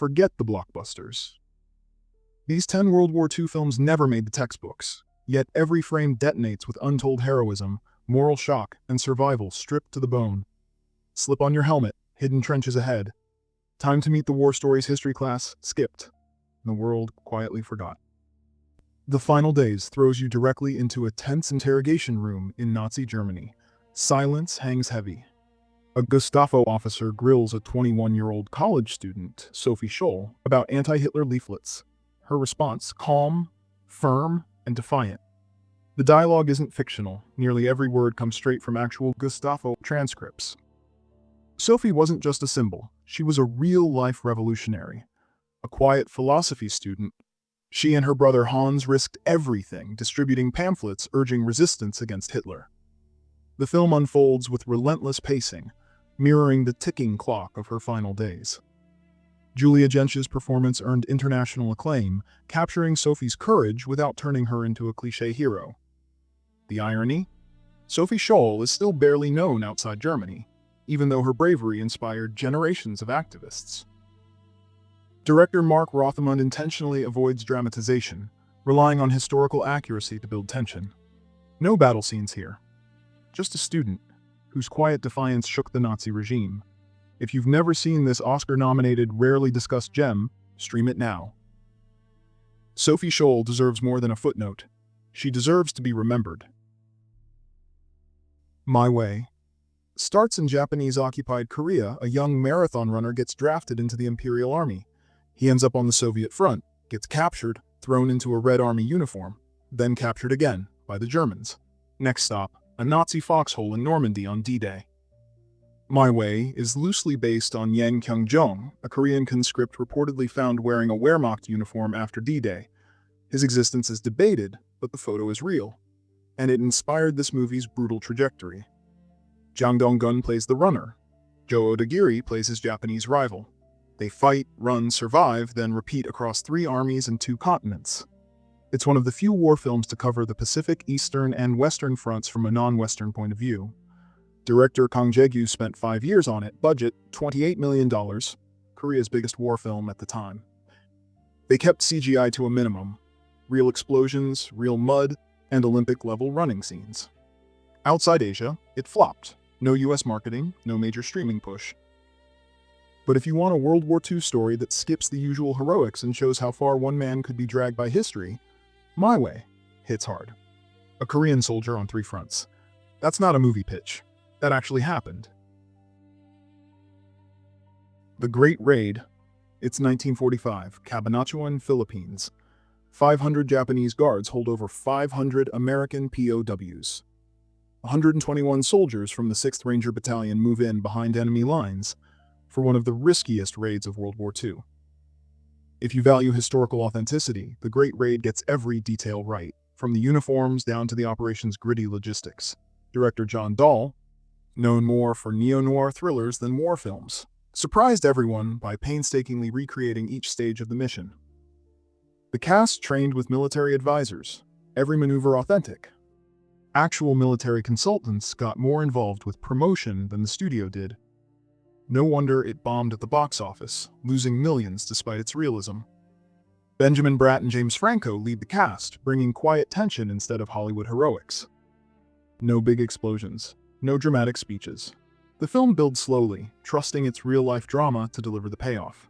forget the blockbusters. These 10 World War II films never made the textbooks, yet every frame detonates with untold heroism, moral shock, and survival stripped to the bone. Slip on your helmet, hidden trenches ahead. Time to meet the war stories history class skipped, and the world quietly forgot. The Final Days throws you directly into a tense interrogation room in Nazi Germany. Silence hangs heavy. A Gestapo officer grills a 21-year-old college student, Sophie Scholl, about anti-Hitler leaflets. Her response, calm, firm, and defiant. The dialogue isn't fictional. Nearly every word comes straight from actual Gestapo transcripts. Sophie wasn't just a symbol. She was a real-life revolutionary. A quiet philosophy student, she and her brother Hans risked everything, distributing pamphlets urging resistance against Hitler. The film unfolds with relentless pacing, mirroring the ticking clock of her final days. Julia Jentsch's performance earned international acclaim, capturing Sophie's courage without turning her into a cliché hero. The irony? Sophie Scholl is still barely known outside Germany, even though her bravery inspired generations of activists. Director Mark Rothemund intentionally avoids dramatization, relying on historical accuracy to build tension. No battle scenes here. Just a student, whose quiet defiance shook the Nazi regime. If you've never seen this Oscar-nominated, rarely discussed gem, stream it now. Sophie Scholl deserves more than a footnote. She deserves to be remembered. My Way. Starts in Japanese-occupied Korea, a young marathon runner gets drafted into the Imperial Army. He ends up on the Soviet front, gets captured, thrown into a Red Army uniform, then captured again by the Germans. Next stop, a Nazi foxhole in Normandy on D-Day. My Way is loosely based on Yang Kyung-jong, a Korean conscript reportedly found wearing a Wehrmacht uniform after D-Day. His existence is debated, but the photo is real, and it inspired this movie's brutal trajectory. Jang Dong-gun plays the runner. Joe Odagiri plays his Japanese rival. They fight, run, survive, then repeat across 3 armies and 2 continents. It's one of the few war films to cover the Pacific, Eastern, and Western fronts from a non-Western point of view. Director Kang Jae-gyu spent 5 years on it, budget $28 million, Korea's biggest war film at the time. They kept CGI to a minimum, real explosions, real mud, and Olympic-level running scenes. Outside Asia, it flopped. No US marketing, no major streaming push. But if you want a World War II story that skips the usual heroics and shows how far one man could be dragged by history, My Way hits hard. A Korean soldier on 3 fronts. That's not a movie pitch. That actually happened. The Great Raid. It's 1945, Cabanatuan, Philippines. 500 Japanese guards hold over 500 American POWs. 121 soldiers from the 6th Ranger Battalion move in behind enemy lines for one of the riskiest raids of World War II. If you value historical authenticity, The Great Raid gets every detail right, from the uniforms down to the operation's gritty logistics. Director John Dahl, known more for neo-noir thrillers than war films, surprised everyone by painstakingly recreating each stage of the mission. The cast trained with military advisors, every maneuver authentic. Actual military consultants got more involved with promotion than the studio did. No wonder it bombed at the box office, losing millions despite its realism. Benjamin Bratt and James Franco lead the cast, bringing quiet tension instead of Hollywood heroics. No big explosions, no dramatic speeches. The film builds slowly, trusting its real-life drama to deliver the payoff.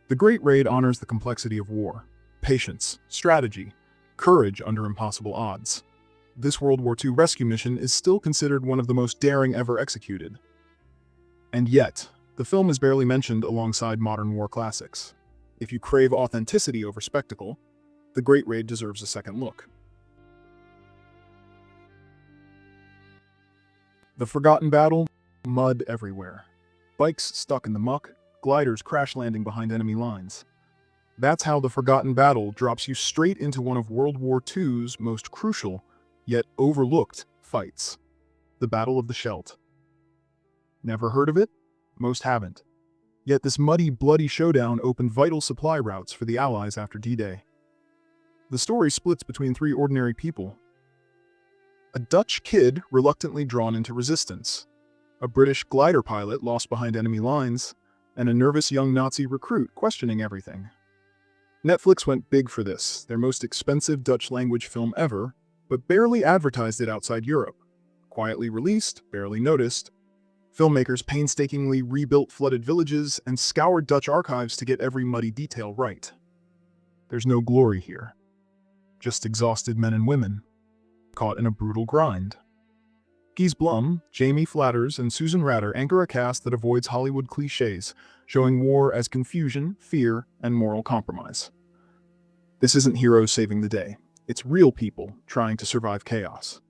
The Great Raid honors the complexity of war, patience, strategy, courage under impossible odds. This World War II rescue mission is still considered one of the most daring ever executed. And yet, the film is barely mentioned alongside modern war classics. If you crave authenticity over spectacle, The Great Raid deserves a second look. The Forgotten Battle, mud everywhere. Bikes stuck in the muck, gliders crash landing behind enemy lines. That's how The Forgotten Battle drops you straight into one of World War II's most crucial, yet overlooked, fights. The Battle of the Scheldt. Never heard of it? Most haven't. Yet this muddy, bloody showdown opened vital supply routes for the Allies after D-Day. The story splits between 3 ordinary people. A Dutch kid reluctantly drawn into resistance. A British glider pilot lost behind enemy lines. and a nervous young Nazi recruit questioning everything. Netflix went big for this, their most expensive Dutch-language film ever, but barely advertised it outside Europe. Quietly released, barely noticed. Filmmakers painstakingly rebuilt flooded villages and scoured Dutch archives to get every muddy detail right. There's no glory here. Just exhausted men and women, caught in a brutal grind. Gies Blum, Jamie Flatters, and Susan Ratter anchor a cast that avoids Hollywood cliches, showing war as confusion, fear, and moral compromise. This isn't heroes saving the day. It's real people trying to survive chaos.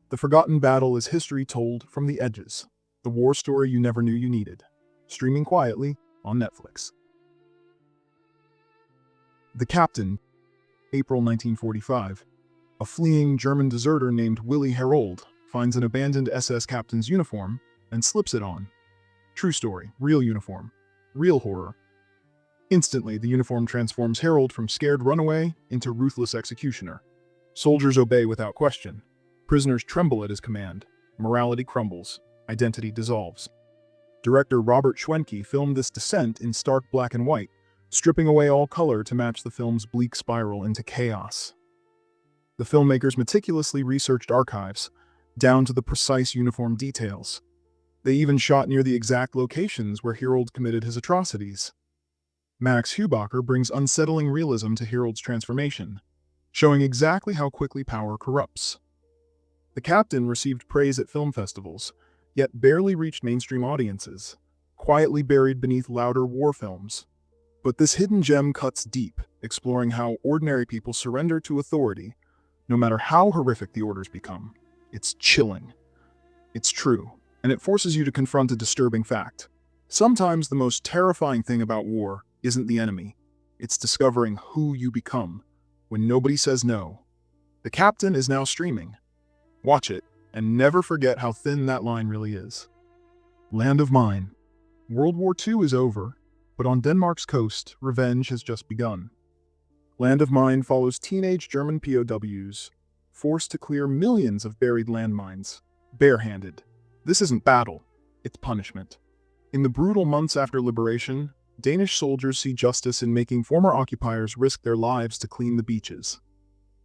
The Forgotten Battle is history told from the edges. The war story you never knew you needed. Streaming quietly on Netflix. The Captain, April 1945. A fleeing German deserter named Willi Herold finds an abandoned SS captain's uniform and slips it on. True story, real uniform, real horror. Instantly, the uniform transforms Herold from scared runaway into ruthless executioner. Soldiers obey without question. Prisoners tremble at his command. Morality crumbles. Identity dissolves. Director Robert Schwenke filmed this descent in stark black and white, stripping away all color to match the film's bleak spiral into chaos. The filmmakers meticulously researched archives, down to the precise uniform details. They even shot near the exact locations where Herold committed his atrocities. Max Hubacher brings unsettling realism to Herold's transformation, showing exactly how quickly power corrupts. The Captain received praise at film festivals, yet barely reached mainstream audiences, quietly buried beneath louder war films. But this hidden gem cuts deep, exploring how ordinary people surrender to authority, no matter how horrific the orders become. It's chilling. It's true, and it forces you to confront a disturbing fact. Sometimes the most terrifying thing about war isn't the enemy. It's discovering who you become when nobody says no. The Captain is now streaming. Watch it, and never forget how thin that line really is. Land of Mine. World War II is over, but on Denmark's coast, revenge has just begun. Land of Mine follows teenage German POWs, forced to clear millions of buried landmines, barehanded. This isn't battle, it's punishment. In the brutal months after liberation, Danish soldiers see justice in making former occupiers risk their lives to clean the beaches.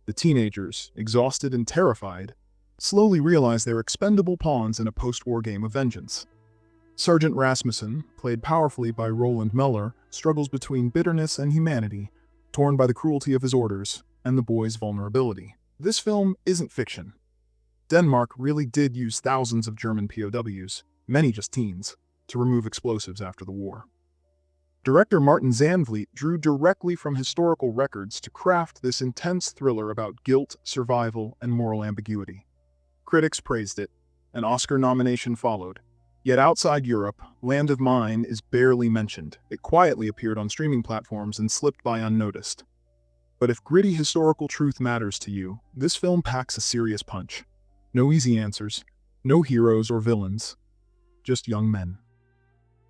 The teenagers, exhausted and terrified, slowly realize they're expendable pawns in a post-war game of vengeance. Sergeant Rasmussen, played powerfully by Roland Muller, struggles between bitterness and humanity, torn by the cruelty of his orders and the boy's vulnerability. This film isn't fiction. Denmark really did use thousands of German POWs, many just teens, to remove explosives after the war. Director Martin Zandvliet drew directly from historical records to craft this intense thriller about guilt, survival, and moral ambiguity. Critics praised it. An Oscar nomination followed. Yet outside Europe, Land of Mine is barely mentioned. It quietly appeared on streaming platforms and slipped by unnoticed. But if gritty historical truth matters to you, this film packs a serious punch. No easy answers, no heroes or villains, just young men,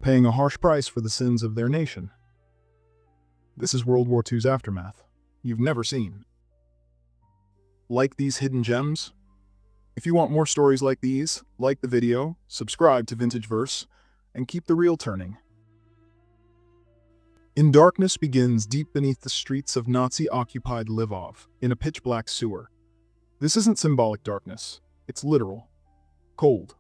paying a harsh price for the sins of their nation. This is World War II's aftermath, you've never seen. Like these hidden gems? If you want more stories like these, like the video, subscribe to VintageVerse, and keep the reel turning. In Darkness begins deep beneath the streets of Nazi-occupied Lvov, in a pitch-black sewer. This isn't symbolic darkness, it's literal. Cold.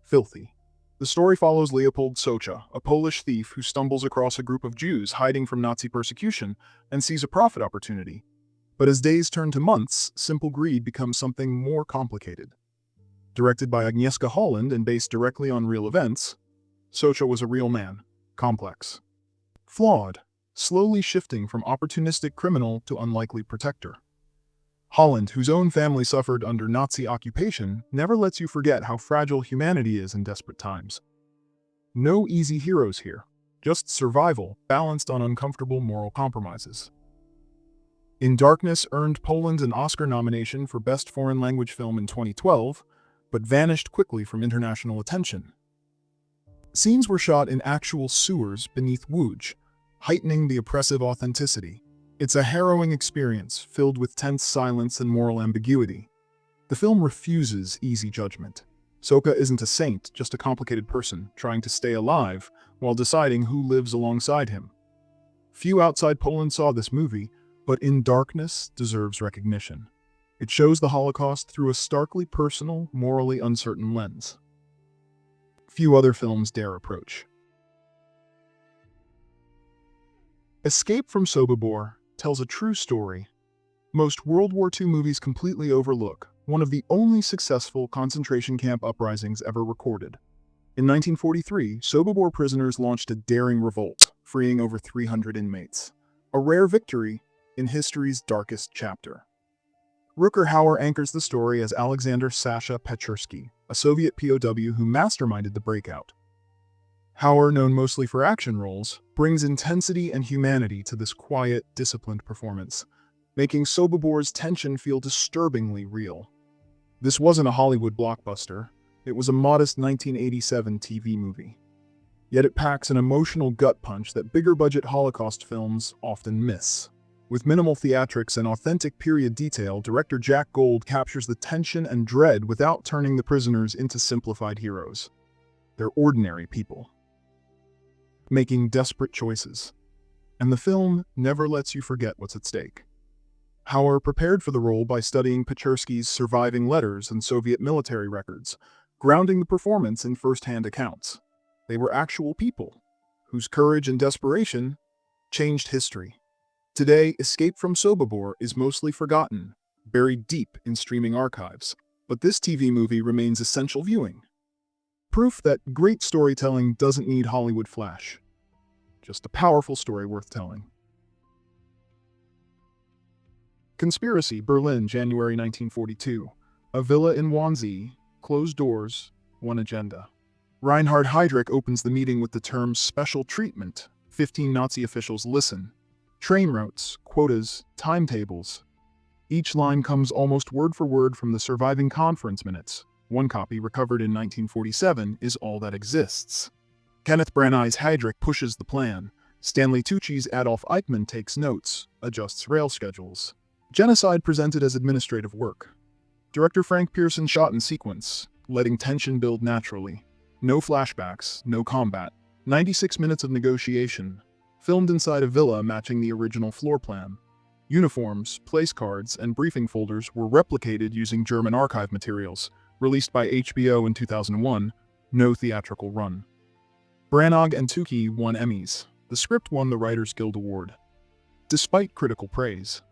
Filthy. The story follows Leopold Socha, a Polish thief who stumbles across a group of Jews hiding from Nazi persecution and sees a profit opportunity. But as days turn to months, simple greed becomes something more complicated. Directed by Agnieszka Holland and based directly on real events, Socha was a real man, complex, flawed, slowly shifting from opportunistic criminal to unlikely protector. Holland, whose own family suffered under Nazi occupation, never lets you forget how fragile humanity is in desperate times. No easy heroes here, just survival balanced on uncomfortable moral compromises. In Darkness earned Poland an Oscar nomination for Best Foreign Language Film in 2012, but vanished quickly from international attention. Scenes were shot in actual sewers beneath Łódź, heightening the oppressive authenticity. It's a harrowing experience filled with tense silence and moral ambiguity. The film refuses easy judgment. Sokka isn't a saint, just a complicated person trying to stay alive while deciding who lives alongside him. Few outside Poland saw this movie, but In Darkness deserves recognition. It shows the Holocaust through a starkly personal, morally uncertain lens. Few other films dare approach. Escape from Sobibor tells a true story most World War II movies completely overlook, one of the only successful concentration camp uprisings ever recorded. In 1943, Sobibor prisoners launched a daring revolt, freeing over 300 inmates. A rare victory in history's darkest chapter. Rutger Hauer anchors the story as Alexander Sasha Pechersky, a Soviet POW who masterminded the breakout. Hauer, known mostly for action roles, brings intensity and humanity to this quiet, disciplined performance, making Sobibor's tension feel disturbingly real. This wasn't a Hollywood blockbuster, it was a modest 1987 TV movie. Yet it packs an emotional gut punch that bigger-budget Holocaust films often miss. With minimal theatrics and authentic period detail, director Jack Gold captures the tension and dread without turning the prisoners into simplified heroes. They're ordinary people, making desperate choices. And the film never lets you forget what's at stake. Hauer prepared for the role by studying Pechersky's surviving letters and Soviet military records, grounding the performance in first-hand accounts. They were actual people, whose courage and desperation changed history. Today, Escape from Sobibor is mostly forgotten, buried deep in streaming archives, but this TV movie remains essential viewing. Proof that great storytelling doesn't need Hollywood flash. Just a powerful story worth telling. Conspiracy, Berlin, January 1942. A villa in Wannsee, closed doors, one agenda. Reinhard Heydrich opens the meeting with the term special treatment. 15 Nazi officials listen. Train routes, quotas, timetables. Each line comes almost word for word from the surviving conference minutes. One copy, recovered in 1947, is all that exists. Kenneth Branagh's Heydrich pushes the plan. Stanley Tucci's Adolf Eichmann takes notes, adjusts rail schedules. Genocide presented as administrative work. Director Frank Pearson shot in sequence, letting tension build naturally. No flashbacks, no combat. 96 minutes of negotiation. Filmed inside a villa matching the original floor plan. Uniforms, place cards, and briefing folders were replicated using German archive materials. Released by HBO in 2001, no theatrical run. Branagh and Tucci won Emmys. The script won the Writers Guild Award. Despite critical praise,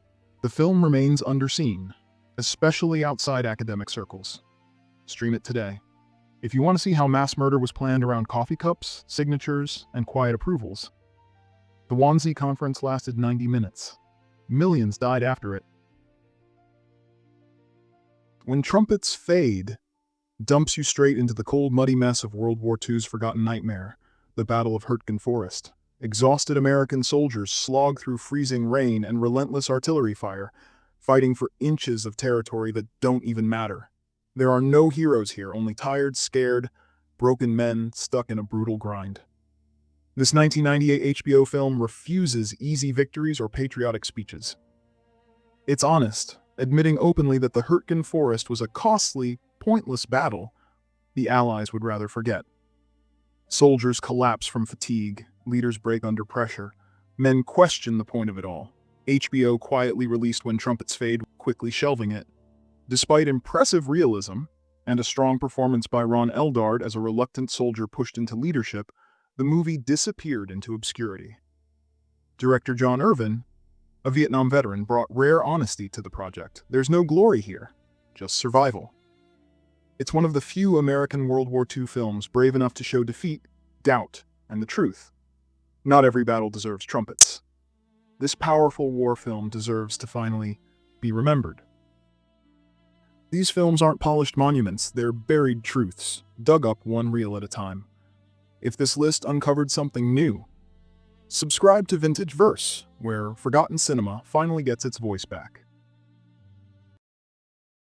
the film remains underseen, especially outside academic circles. Stream it today. If you want to see how mass murder was planned around coffee cups, signatures, and quiet approvals. The Wannsee Conference lasted 90 minutes. Millions died after it. When Trumpets Fade dumps you straight into the cold, muddy mess of World War II's forgotten nightmare, the Battle of Hurtgen Forest. Exhausted American soldiers slog through freezing rain and relentless artillery fire, fighting for inches of territory that don't even matter. There are no heroes here, only tired, scared, broken men stuck in a brutal grind. This 1998 HBO film refuses easy victories or patriotic speeches. It's honest, admitting openly that the Hurtgen Forest was a costly, pointless battle the Allies would rather forget. Soldiers collapse from fatigue, leaders break under pressure, men question the point of it all. HBO quietly released When Trumpets Fade, quickly shelving it. Despite impressive realism and a strong performance by Ron Eldard as a reluctant soldier pushed into leadership, the movie disappeared into obscurity. Director John Irvin, a Vietnam veteran, brought rare honesty to the project. There's no glory here, just survival. It's one of the few American World War II films brave enough to show defeat, doubt, and the truth. Not every battle deserves trumpets. This powerful war film deserves to finally be remembered. These films aren't polished monuments, they're buried truths, dug up one reel at a time. If this list uncovered something new, subscribe to VintageVerse, where forgotten cinema finally gets its voice back.